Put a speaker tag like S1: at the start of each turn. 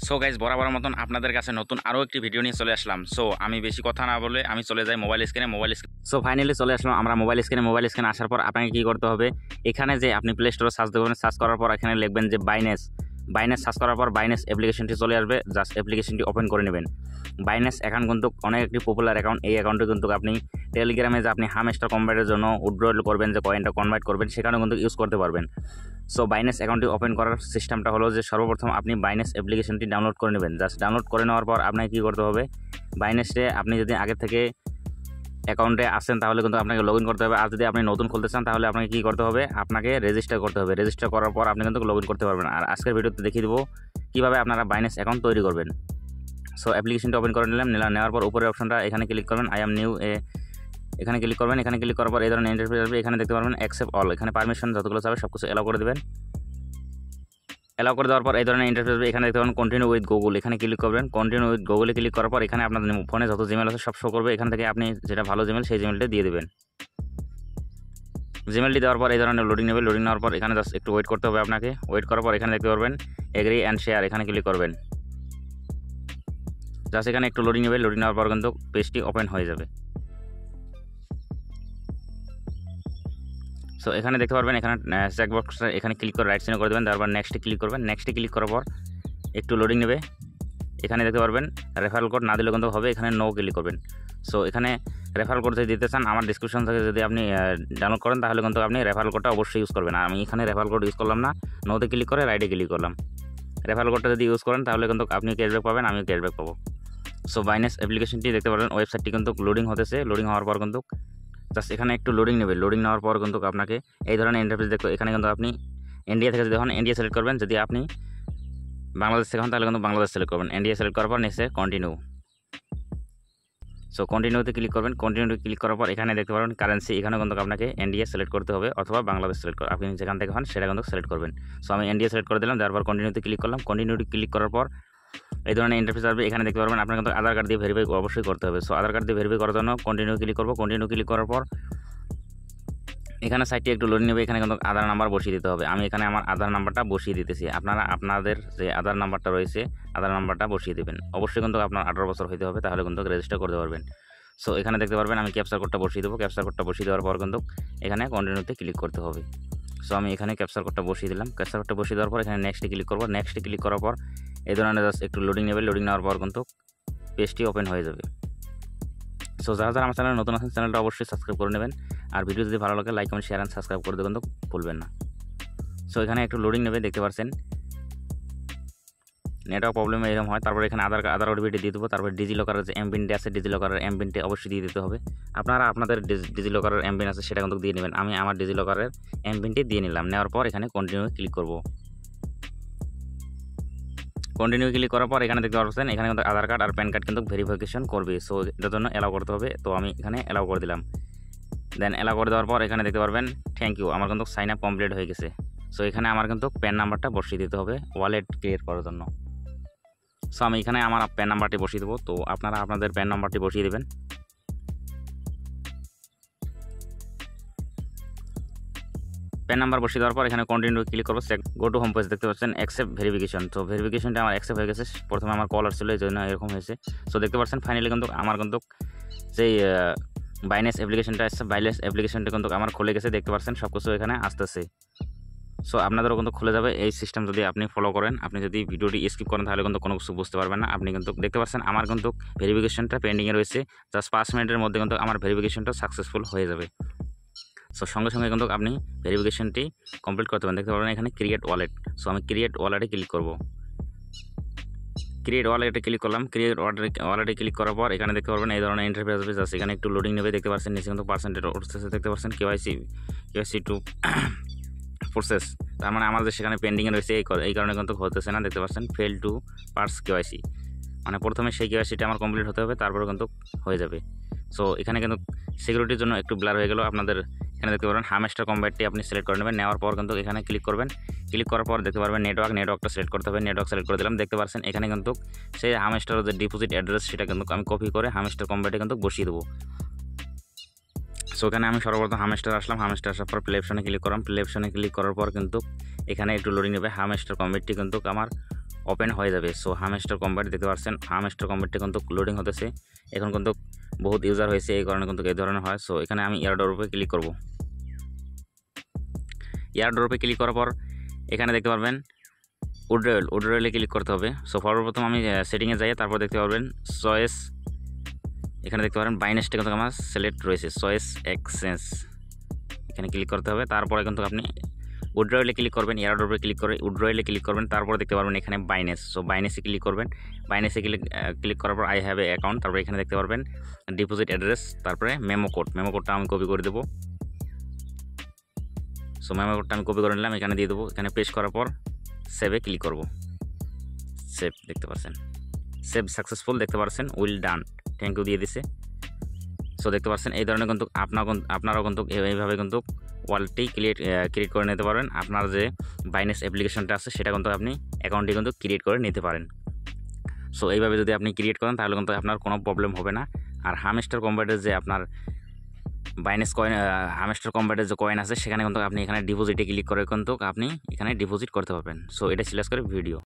S1: So guys বরাবর মতন আপনাদের কাছে নতুন আরও একটি ভিডিও নিয়ে চলে আসলাম। সো আমি বেশি কথা না বলে আমি চলে যাই মোবাইল স্ক্রিনে। সো ফাইনালি চলে আসলাম আমরা মোবাইল স্ক্রিনে আসার পর আপনাকে কী করতে হবে, এখানে যে আপনি প্লে স্টোরে সার্চ দেবেন, সার্চ করার পর এখানে লিখবেন যে বাইন্যান্স সার্চ করার পর বাইন্যান্স অ্যাপ্লিকেশনটি চলে আসবে। জাস্ট অ্যাপ্লিকেশনটি ওপেন করে নেবেন। বাইন্যান্স অ্যাকাউন্ট কিন্তু অনেক একটি পপুলার অ্যাকাউন্ট। এই অ্যাকাউন্টে কিন্তু আপনি টেলিগ্রামে যে আপনি হামস্টার কনভার্টের জন্য উইথড্রল করবেন, যে কয়েনটা কনভার্ট করবেন, সেখানেও কিন্তু ইউজ করতে পারবেন। সো বাইন্যান্স অ্যাকাউন্টটি ওপেন করার সিস্টেমটা হলো যে সর্বপ্রথম আপনি বাইন্যান্স অ্যাপ্লিকেশনটি ডাউনলোড করে নেবেন। জাস্ট ডাউনলোড করে নেওয়ার পর আপনাকে কী করতে হবে, বাইন্যান্সে আপনি যদি আগে থেকে অ্যাকাউন্টে আসেন তাহলে কিন্তু আপনাকে লগ ইন করতে হবে। আর যদি আপনি নতুন খুলতে চান তাহলে আপনাকে কী করতে হবে, আপনাকে রেজিস্টার করতে হবে। রেজিস্টার করার পর আপনি কিন্তু লগ ইন করতে পারবেন। আর আজকের ভিডিওতে দেখিয়ে দেবো কীভাবে আপনারা বাইন্যান্স অ্যাকাউন্ট তৈরি করবেন। সো অ্যাপ্লিকেশনটা ওপেন করে নেওয়ার পর উপরের অপশনটা এখানে ক্লিক করবেন, আই এম নিউ এখানে ক্লিক করবেন। এখানে ক্লিক করার পর এই ধরনের ইন্টারফেস আসবে। এখানে দেখতে পারবেন অ্যাকসেপ্ট অল, এখানে পারমিশন যতগুলো চাবে সব কিছু অ্যালাউ করে দেবেন। অ্যালাউ করে দেওয়ার পর এই ধরনের ইন্টারফেস আসবে। এখানে দেখতে পাবেন কন্টিনিউ উইথ গুগল, এখানে ক্লিক করবেন। কন্টিনিউ উইথ গুগলে ক্লিক করার পর এখানে আপনার ফোনে যত জিমেল আছে সব শো করবে। এখান থেকে আপনি যেটা ভালো জিমেল সেই জিমেলটা দিয়ে দেবেন। জিমেলটি দেওয়ার পর এই ধরনের লোডিং নেবে। লোডিং নেওয়ার পর এখানে জাস্ট একটু ওয়েট করতে হবে আপনাকে। ওয়েট করার পর এখানে দেখতে পারবেন এগ্রি অ্যান্ড শেয়ার, এখানে ক্লিক করবেন। জাস্ট এখানে একটু লোডিং নেবে। লোডিং নেওয়ার পর কিন্তু পেজটি ওপেন হয়ে যাবে। সো এখানে দেখতে পারবেন এখানে চেকবক্সটা এখানে ক্লিক করে রাইট সাইডে করে দেবেন। তারপর নেক্সটে ক্লিক করবেন। নেক্সটে ক্লিক করার পর একটু লোডিং নেবে। এখানে দেখতে পারবেন রেফারেল কোড না দিলে কিন্তু হবে, এখানে নো ক্লিক করবেন। সো এখানে রেফারেল কোড যদি দিতে চান আমার ডিসক্রিপশন থেকে যদি আপনি ডাউনলোড করেন তাহলে কিন্তু আপনি রেফারেল কোডটা অবশ্যই ইউজ করবেন। আর আমি এখানে রেফারেল কোড ইউজ করলাম না, নোতে ক্লিক করে রাইটে ক্লিক করলাম। রেফারেল কোডটা যদি ইউজ করেন তাহলে কিন্তু আপনি ক্যাশব্যাক পাবেন, আমিও ক্যাশব্যাক পাবো। সো বাইন্যান্স অ্যাপ্লিকেশনটি দেখতে পারবেন, ওয়েবসাইটটি কিন্তু লোডিং হতেছে। লোডিং হওয়ার পর কিন্তু জাস্ট এখানে একটু লোডিং নেবে। লোডিং নেওয়ার পর কিন্তু আপনাকে এই ধরনের ইন্টারফেস দেখতে, এখানে কিন্তু আপনি ইন্ডিয়া থেকে যদি হন ইন্ডিয়া সিলেক্ট করবেন, যদি আপনি বাংলাদেশ থেকে হন তাহলে কিন্তু বাংলাদেশ সিলেক্ট করবেন। ইন্ডিয়া সিলেক্ট করার পর নেক্সটে কন্টিনিউ। সো কন্টিনিউতে ক্লিক করবেন। কন্টিনিউতে ক্লিক করার পর এখানে দেখতে পারবেন কারেন্সি, এখানে কিন্তু আপনাকে ইন্ডিয়া সিলেক্ট করতে হবে অথবা বাংলাদেশ সিলেক্ট করে আপনি যেখান থেকে হন সেটা কিন্তু সিলেক্ট করবেন। সো আমি ইন্ডিয়া সিলেক্ট করে দিলাম, তারপর কন্টিনিউতে ক্লিক করলাম। কন্টিনিউতে ক্লিক করার পর এই ধরনের ইন্টারফেস আসবে। এখানে দেখতে পারবেন আপনার কিন্তু আধার কার্ড দিয়ে ভেরিফাই অবশ্যই করতে হবে। সো আধার কার্ড দিয়ে ভেরিফাই করার জন্য কন্টিনিউ ক্লিক করবো। কন্টিনিউ ক্লিক করার পর এখানে সাইটটি একটু লোড নেবে। এখানে কিন্তু আধার নাম্বার বসিয়ে দিতে হবে। আমি এখানে আমার আধার নাম্বারটা বসিয়ে দিতেছি। আপনারা আপনাদের যে আধার নাম্বারটা রয়েছে আধার নাম্বারটা বসিয়ে দেবেন। অবশ্যই কিন্তু আপনার 18 বছর হইতে হবে, তাহলে কিন্তু রেজিস্টার করতে পারবেন। সো এখানে দেখতে পারবেন আমি ক্যাপচার কোডটা বসিয়ে দেবো। ক্যাপচার কোডটা বসিয়ে দেওয়ার পর কিন্তু এখানে কন্টিনিউতে ক্লিক করতে হবে। সো আমি এখানে ক্যাপচার কোডটা বসিয়ে দিলাম। ক্যাপচার কোডটা বসিয়ে দেওয়ার পর এখানে নেক্সটে ক্লিক করবো। নেক্সটে ক্লিক করার পর এই ধরনের জাস্ট একটু লোডিং নেবে। লোডিং নেওয়ার পর কিন্তু পেজটি ওপেন হয়ে যাবে। সো যারা যারা আমার চ্যানেলে নতুন আছেন চ্যানেলটা অবশ্যই সাবস্ক্রাইব করে নেবেন। আর ভিডিও যদি ভালো লাগে like comment share and subscribe করতে কিন্তু ভুলবেন না। সো এখানে একটু লোডিং নেবে, দেখতে পাচ্ছেন নেটওয়ার্ক প্রবলেম এরকম হয়। তারপর এখানে আধার ওটিপি দিয়ে দেবো। তারপর ডিজিলকারের যে এমপিনটি আছে ডিজিলকারের এমপিনটি অবশ্যই দিয়ে দিতে হবে। আপনারা আপনাদের ডিজিলকারের এমপিন আছে সেটা কিন্তু দিয়ে নেবেন। আমি আমার ডিজিলকারের এমপিনটি দিয়ে নিলাম। নেওয়ার পর এখানে কন্টিনিউ ক্লিক করব। কন্টিনিউ ক্লিক করার পর এখানে দেখতে পাচ্ছেন এখানে কিন্তু আধার কার্ড আর প্যান কার্ড কিন্তু ভেরিফিকেশন করবে। সো এটার জন্য অ্যালাউ করতে হবে। তো আমি এখানে অ্যালাউ করে দিলাম। দেন অ্যালাউ করে দেওয়ার পর এখানে দেখতে পারবেন থ্যাংক ইউ, আমার কিন্তু সাইন আপ কমপ্লিট হয়ে গেছে। সো এখানে আমার কিন্তু প্যান নাম্বারটা বসিয়ে দিতে হবে ওয়ালেট ক্রিয়েট করার জন্য। সো আমি এখানে আমার প্যান নাম্বারটি বসিয়ে দেবো। তো আপনারা আপনাদের প্যান নাম্বারটি বসিয়ে দেবেন। প্যান নাম্বার বসিয়ে দেওয়ার পর এখানে কন্টিনিউ ক্লিক করবো। গো টু হোম পেজ দেখতে পাচ্ছেন অ্যাকসেপ্ট ভেরিফিকেশন। তো ভেরিফিকেশনটা আমার অ্যাকসেপ্ট হয়ে গেছে। প্রথমে আমার কল আসছিল এই জন্য এরকম হয়েছে। সো দেখতে পাচ্ছেন ফাইনালি কিন্তু আমার কিন্তু সেই বাইন্যান্স অ্যাপ্লিকেশনটা আসছে। বাইন্যান্স অ্যাপ্লিকেশনটা কিন্তু আমার খুলে গেছে, দেখতে পাচ্ছেন সব কিছু এখানে আসতেছে। সো আপনাদেরও কিন্তু খুলে যাবে এই সিস্টেম যদি আপনি ফলো করেন। আপনি যদি ভিডিওটি স্কিপ করেন তাহলে কিন্তু কোনো কিছু বুঝতে পারবেন না। আপনি কিন্তু দেখতে পাচ্ছেন আমার কিন্তু ভেরিফিকেশনটা পেন্ডিংয়ে রয়েছে। জাস্ট 5 মিনিটের মধ্যে কিন্তু আমার ভেরিফিকেশনটা সাকসেসফুল হয়ে যাবে। সো সঙ্গে সঙ্গে কিন্তু আপনি ভেরিফিকেশনটি কমপ্লিট করতে পারেন। দেখতে পারবেন এখানে ক্রিয়েট ওয়ালেট। সো আমি ক্রিয়েট ওয়ালেটে ক্লিক করব। ক্রিয়েট ওয়ালেটে ক্লিক করলাম। ক্রিয়েট ওয়ালেটে ক্লিক করার পর এখানে দেখতে পারবেন এই ধরনের ইন্টারফেস আসবে। জাস্ট এখানে একটু লোডিং নেবে। দেখতে পাচ্ছেন নিচে কিন্তু পার্সেন্টেজ উঠতেছে। দেখতে পাচ্ছেন কেওয়াইসি টু প্রসেস, তার মানে আমাদের সেখানে পেন্ডিংয়ে রয়েছে। এই কারণে কিন্তু হতেছে না। দেখতে পাচ্ছেন ফেল টু পার্স কেওয়াইসি, মানে প্রথমে সেই কেওয়াইসিটা আমার কমপ্লিট হতে হবে, তারপরে কিন্তু হয়ে যাবে। সো এখানে কিন্তু সিকিউরিটির জন্য একটু ব্লার হয়ে গেল। আপনাদের এখানে দেখতে পারবেন হামস্টার কম্ব্যাটটি আপনি সিলেক্ট করে নেবেন। নেওয়ার পর কিন্তু এখানে ক্লিক করবেন। ক্লিক করার পর দেখতে পারবেন নেটওয়ার্কটা সিলেক্ট করতে হবে। নেটওয়ার্ক সিলেক্ট করে দিলাম। দেখতে পাচ্ছেন এখানে কিন্তু সেই হামস্টারের যে ডিপোজিট অ্যাড্রেস সেটা কিন্তু আমি কপি করে হামস্টার কম্ব্যাটে কিন্তু বসিয়ে দেবো। সো এখানে আমি সর্বপ্রথম হামস্টার আসলাম। হামস্টার আসার পর প্লে অপশনে ক্লিক করলাম। প্লে অপশনে ক্লিক করার পর কিন্তু এখানে একটু লোডিং নেবে। হামস্টার কম্ব্যাটটি কিন্তু আমার ওপেন হয়ে যাবে। সো হামস্টার কম্বাট দেখতে পাচ্ছেন, হামস্টার কম্বাটটি কিন্তু লোডিং হতেছে। এখন কিন্তু বহুত ইউজার হয়েছে, এই কারণে কিন্তু এই ধরনের হয়। সো এখানে আমি এয়ারড্রপে ক্লিক করব। এয়ারড্রপে ক্লিক করার পর এখানে দেখতে পারবেন উড্রয়েলে ক্লিক করতে হবে। সো সর্বপ্রথম আমি সেটিংয়ে যাই, তারপর দেখতে পারবেন চয়েস, এখানে দেখতে পারেন বাইন্যান্সটা কিন্তু আমার সিলেক্ট রয়েছে, চয়েস এক্সচেঞ্জ, এখানে ক্লিক করতে হবে। তারপরে কিন্তু আপনি উড্রয়েলে ক্লিক করবেন, এয়ারড্রপে ক্লিক করে উড্রয়েলে ক্লিক করবেন, তারপরে দেখতে পারবেন এখানে বাইন্যান্স। সো বাইন্যান্সে ক্লিক করবেন, বাইন্যান্সে ক্লিক করার পর আই হ্যাভ এ অ্যাকাউন্ট, তারপরে এখানে দেখতে পারবেন ডিপোজিট অ্যাড্রেস, তারপরে মেমো কোডটা আমি কপি করে দেবো। সো মেমো কোডটা আমি কপি করে নিলাম, এখানে দিয়ে দেবো। এখানে পেস্ট করার পর সেভে ক্লিক করব। সেভ দেখতে পাচ্ছেন, সেভ সাকসেসফুল দেখতে পাচ্ছেন, উইল ডান, থ্যাংক ইউ দিয়ে দিছে। সো দেখতে পাচ্ছেন এই ধরনের কিন্তু আপনারাও কিন্তু এইভাবে কিন্তু ওয়ালেটটি ক্রিয়েট করে নিতে পারবেন। আপনার যে বাইন্যান্স অ্যাপ্লিকেশনটা আছে সেটা কিন্তু আপনি অ্যাকাউন্টটি কিন্তু ক্রিয়েট করে নিতে পারেন। সো এইভাবে যদি আপনি ক্রিয়েট করেন তাহলে কিন্তু আপনার কোনো প্রবলেম হবে না। আর হামস্টার কম্বাটের যে আপনার বাইন্যান্স কয়েন, হামস্টার কম্বাটের যে কয়েন আছে সেখানে কিন্তু আপনি এখানে ডিপোজিটে ক্লিক করে কিন্তু আপনি এখানে ডিপোজিট করতে পারবেন। সো এটা ছিল আজকের ভিডিও।